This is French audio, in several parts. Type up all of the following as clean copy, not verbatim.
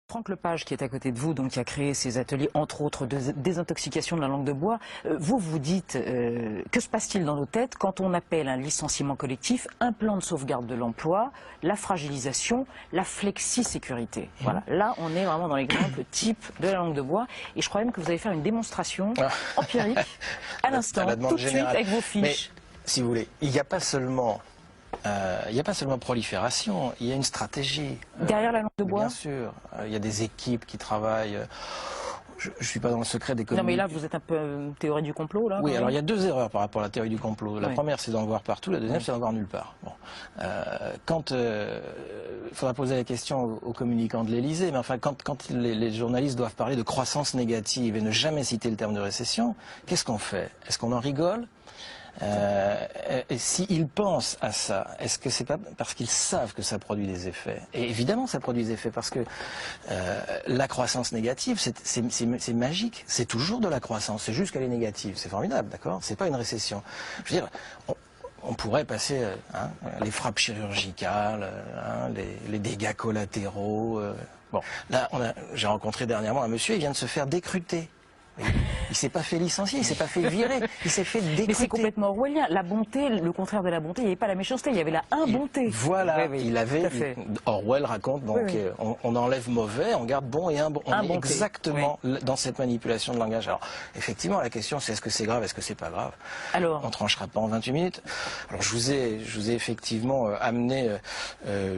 Franck Lepage, qui est à côté de vous, donc qui a créé ces ateliers, entre autres, de désintoxication de la langue de bois, vous dites, que se passe-t-il dans nos têtes quand on appelle un licenciement collectif un plan de sauvegarde de l'emploi, la fragilisation, la flexi-sécurité? Voilà, là on est vraiment dans l'exemple type de la langue de bois, et je crois même que vous allez faire une démonstration empirique à l'instant, tout de suite, avec vos fiches. Mais, si vous voulez, il n'y a pas seulement... prolifération, il y a une stratégie. Derrière la langue de bois? Bien sûr. Il y a des équipes qui travaillent. Je ne suis pas dans le secret des communes. Non mais là vous êtes un peu théorie du complot là? Oui, alors il y a deux erreurs par rapport à la théorie du complot. La première c'est d'en voir partout, la deuxième c'est d'en voir nulle part. Bon. Quand il faudra poser la question aux communicants de l'Élysée, mais enfin quand les journalistes doivent parler de croissance négative et ne jamais citer le terme de récession, qu'est-ce qu'on fait? Est-ce qu'on en rigole? Et s'ils pensent à ça, est-ce que c'est pas parce qu'ils savent que ça produit des effets? Et évidemment ça produit des effets parce que la croissance négative c'est magique, c'est toujours de la croissance, c'est juste qu'elle est négative, c'est formidable, d'accord? C'est pas une récession. Je veux dire, on pourrait passer les frappes chirurgicales, les dégâts collatéraux. Bon, là j'ai rencontré dernièrement un monsieur, il vient de se faire décruter. Il s'est pas fait licencier, il s'est pas fait virer, il s'est fait décruter. Mais c'est complètement orwellien. La bonté, le contraire de la bonté, il n'y avait pas la méchanceté, il y avait la imbonté. Voilà, il avait. Orwell raconte donc on enlève mauvais, on garde bon et imbonté. On est exactement dans cette manipulation de langage. Alors effectivement, la question c'est est-ce que c'est grave, est-ce que c'est pas grave? Alors, on tranchera pas en 28 minutes. Alors je vous ai effectivement amené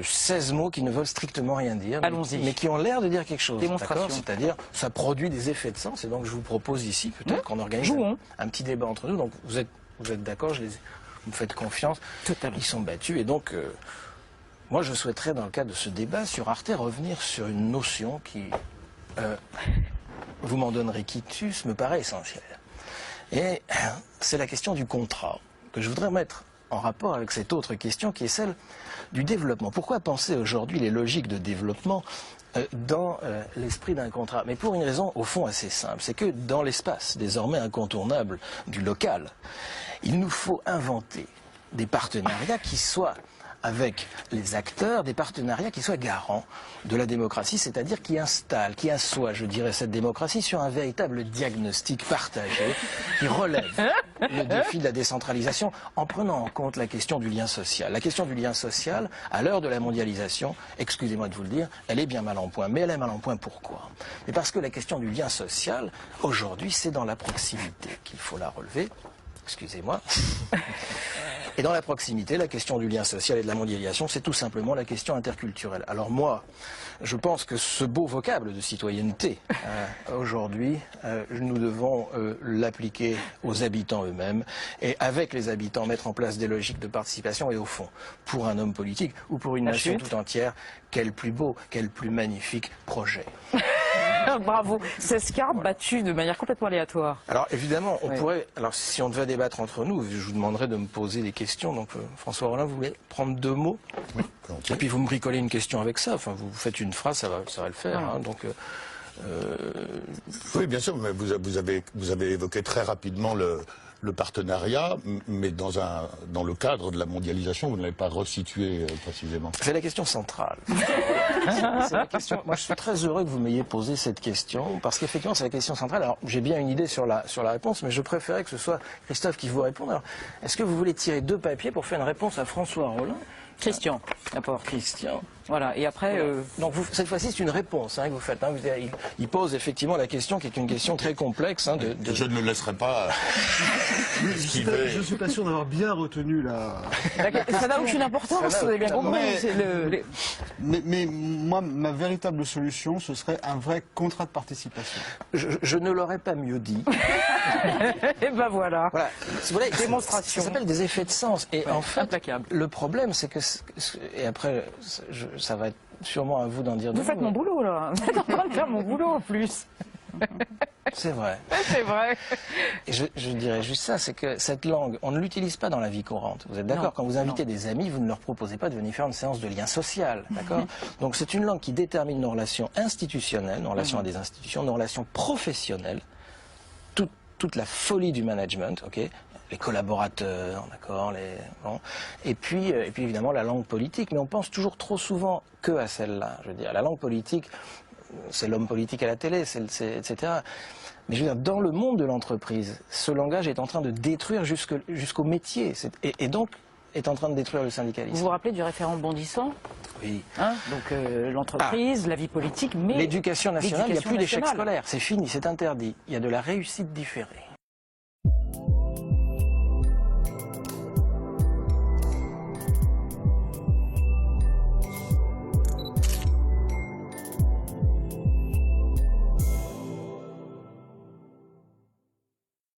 16 mots qui ne veulent strictement rien dire, mais qui ont l'air de dire quelque chose. C'est-à-dire ça produit des effets de sens et donc je vous propose ici peut-être qu'on organise un petit débat entre nous. Donc vous êtes d'accord, vous me faites confiance. Totalement. Ils sont battus et donc moi je souhaiterais dans le cadre de ce débat sur Arte revenir sur une notion qui, vous m'en donnerez quitus, me paraît essentielle. Et c'est la question du contrat que je voudrais mettre en rapport avec cette autre question qui est celle du développement. Pourquoi penser aujourd'hui les logiques de développement dans l'esprit d'un contrat? Mais pour une raison au fond assez simple, c'est que dans l'espace désormais incontournable du local, il nous faut inventer des partenariats qui soient avec les acteurs, des partenariats qui soient garants de la démocratie, c'est-à-dire qui installent, qui assoient, je dirais, cette démocratie sur un véritable diagnostic partagé qui relève le défi de la décentralisation en prenant en compte la question du lien social. La question du lien social, à l'heure de la mondialisation, excusez-moi de vous le dire, elle est bien mal en point. Mais elle est mal en point pourquoi? Mais parce que la question du lien social, aujourd'hui, c'est dans la proximité qu'il faut la relever. Excusez-moi. Et dans la proximité, la question du lien social et de la mondialisation, c'est tout simplement la question interculturelle. Alors moi, je pense que ce beau vocable de citoyenneté, aujourd'hui, nous devons l'appliquer aux habitants eux-mêmes et avec les habitants mettre en place des logiques de participation et au fond, pour un homme politique ou pour une nation tout entière, quel plus beau, quel plus magnifique projet. Bravo, 16 cartes battues de manière complètement aléatoire. Alors évidemment, on pourrait, alors si on devait débattre entre nous, je vous demanderais de me poser des questions. Donc François Rollin, vous voulez prendre 2 mots? Oui. Et puis vous me bricolez une question avec ça. Enfin, vous faites une phrase, ça va le faire. Hein, donc. Oui, bien sûr, mais vous avez évoqué très rapidement le partenariat, mais dans le cadre de la mondialisation, vous ne l'avez pas resitué précisément. C'est la question centrale. C'est la question. Moi, je suis très heureux que vous m'ayez posé cette question, parce qu'effectivement, c'est la question centrale. Alors, j'ai bien une idée sur la réponse, mais je préférais que ce soit Christophe qui vous réponde. Alors, est-ce que vous voulez tirer 2 papiers pour faire une réponse à François Rollin? Christian, d'abord. Christian. Voilà, et après... Donc cette fois-ci, c'est une réponse que vous faites. Hein. Il pose effectivement la question qui est une question très complexe. Hein, Je ne le laisserai pas... Je ne suis pas sûr d'avoir bien retenu la... Ça n'a aucune importance, vous avez bien compris. Mais moi, ma véritable solution, ce serait un vrai contrat de participation. Je ne l'aurais pas mieux dit. Et ben voilà. Si vous voulez, démonstration. Ça s'appelle des effets de sens. Et en fait, implacable. Le problème, c'est que... Et après, ça va être sûrement à vous d'en dire deux mots. Vous faites mon boulot, là. Vous êtes en train de faire mon boulot, en plus. C'est vrai. C'est vrai. Et je dirais juste ça, c'est que cette langue, on ne l'utilise pas dans la vie courante. Vous êtes d'accord? Quand vous invitez des amis, vous ne leur proposez pas de venir faire une séance de lien social, d'accord? Donc c'est une langue qui détermine nos relations institutionnelles, nos relations à des institutions, nos relations professionnelles, toute la folie du management, ok? Les collaborateurs, d'accord, et puis évidemment la langue politique, mais on pense toujours trop souvent que à celle-là. Je veux dire, la langue politique, c'est l'homme politique à la télé, etc. Mais je veux dire, dans le monde de l'entreprise, ce langage est en train de détruire jusqu'au métier, et donc est en train de détruire le syndicalisme. Vous vous rappelez du référent bondissant? Oui. Hein, donc l'entreprise, la vie politique, mais... L'éducation nationale, il n'y a plus d'échec nationale. scolaire, c'est fini, c'est interdit. Il y a de la réussite différée.